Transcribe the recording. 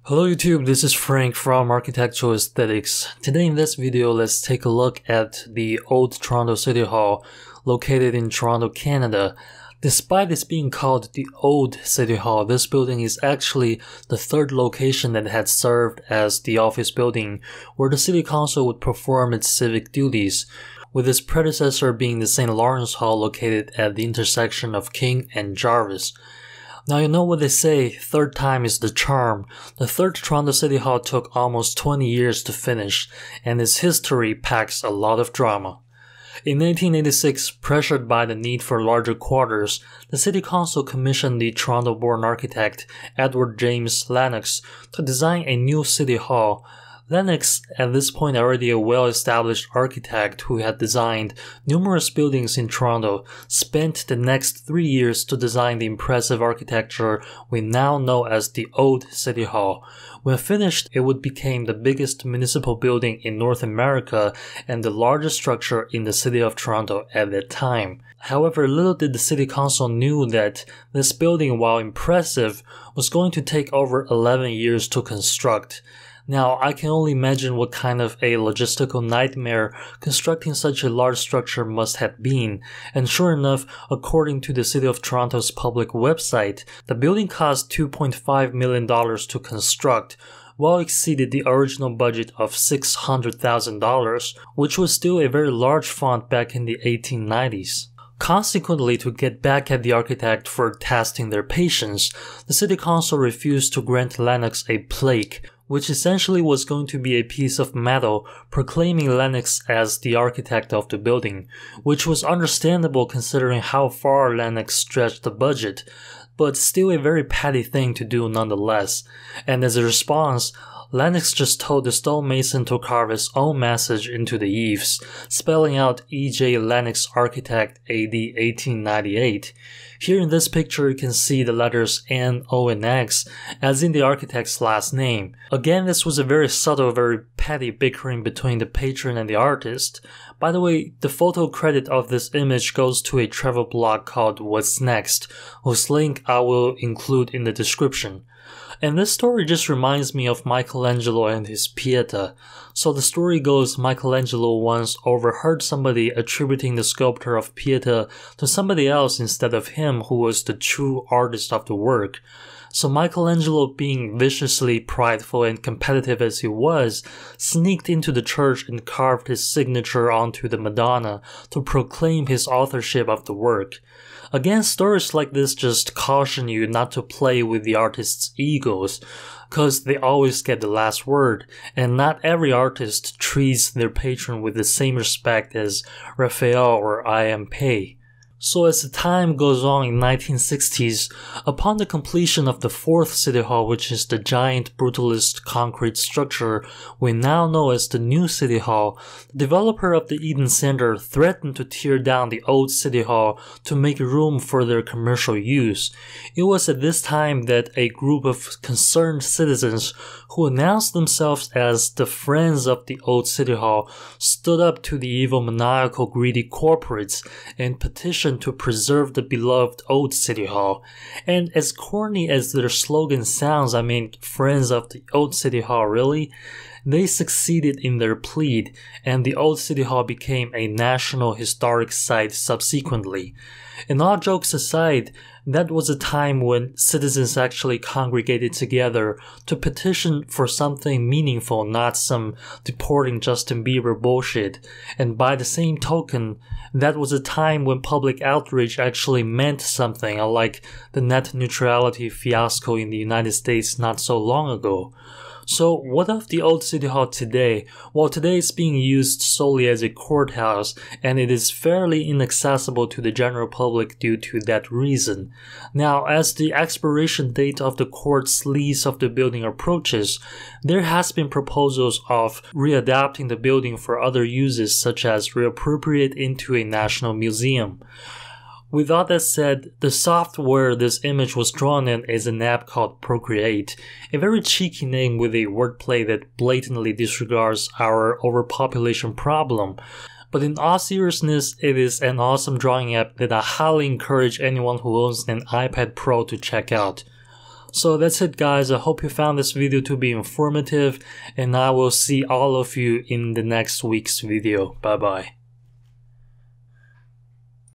Hello YouTube, this is Frank from Architectural Aesthetics. Today in this video, let's take a look at the old Toronto City Hall located in Toronto, Canada. Despite this being called the Old City Hall, this building is actually the third location that had served as the office building where the City Council would perform its civic duties, with its predecessor being the St. Lawrence Hall located at the intersection of King and Jarvis. Now you know what they say, third time is the charm. The third Toronto City Hall took almost 20 years to finish, and its history packs a lot of drama. In 1886, pressured by the need for larger quarters, the City Council commissioned the Toronto-born architect Edward James Lennox to design a new City Hall. Lennox, at this point already a well-established architect who had designed numerous buildings in Toronto, spent the next 3 years to design the impressive architecture we now know as the Old City Hall. When finished, it would become the biggest municipal building in North America and the largest structure in the city of Toronto at that time. However, little did the City Council knew that this building, while impressive, was going to take over 11 years to construct. Now, I can only imagine what kind of a logistical nightmare constructing such a large structure must have been, and sure enough, according to the City of Toronto's public website, the building cost $2.5 million to construct, well exceeded the original budget of $600,000, which was still a very large font back in the 1890s. Consequently, to get back at the architect for testing their patience, the City Council refused to grant Lennox a plaque, which essentially was going to be a piece of metal proclaiming Lennox as the architect of the building, which was understandable considering how far Lennox stretched the budget, but still a very petty thing to do nonetheless. And as a response, Lennox just told the stonemason to carve his own message into the eaves, spelling out E.J. Lennox Architect AD 1898. Here in this picture you can see the letters N, O, and X as in the architect's last name. Again, this was a very subtle, very petty bickering between the patron and the artist. By the way, the photo credit of this image goes to a travel blog called What's Next, whose link I will include in the description. And this story just reminds me of Michelangelo and his Pieta. So the story goes, Michelangelo once overheard somebody attributing the sculpture of Pieta to somebody else instead of him who was the true artist of the work. So Michelangelo, being viciously prideful and competitive as he was, sneaked into the church and carved his signature onto the Madonna to proclaim his authorship of the work. Again, stories like this just caution you not to play with the artist's egos, cause they always get the last word, and not every artist treats their patron with the same respect as Raphael or I.M. Pei. So as the time goes on in 1960s, upon the completion of the fourth City Hall, which is the giant brutalist concrete structure we now know as the new City Hall, the developer of the Eden Center threatened to tear down the old City Hall to make room for their commercial use. It was at this time that a group of concerned citizens who announced themselves as the Friends of the Old City Hall stood up to the evil, maniacal, greedy corporates and petitioned to preserve the beloved Old City Hall. And as corny as their slogan sounds, I mean, Friends of the Old City Hall, really? They succeeded in their plea, and the Old City Hall became a national historic site subsequently. And all jokes aside, that was a time when citizens actually congregated together to petition for something meaningful, not some deporting Justin Bieber bullshit. And by the same token, that was a time when public outrage actually meant something, unlike the net neutrality fiasco in the United States not so long ago. So what of the Old City Hall today? Well, today it's being used solely as a courthouse, and it is fairly inaccessible to the general public due to that reason. Now, as the expiration date of the court's lease of the building approaches, there has been proposals of readapting the building for other uses, such as reappropriate into a national museum. With all that said, the software this image was drawn in is an app called Procreate, a very cheeky name with a wordplay that blatantly disregards our overpopulation problem. But in all seriousness, it is an awesome drawing app that I highly encourage anyone who owns an iPad Pro to check out. So that's it guys, I hope you found this video to be informative, and I will see all of you in the next week's video. Bye bye.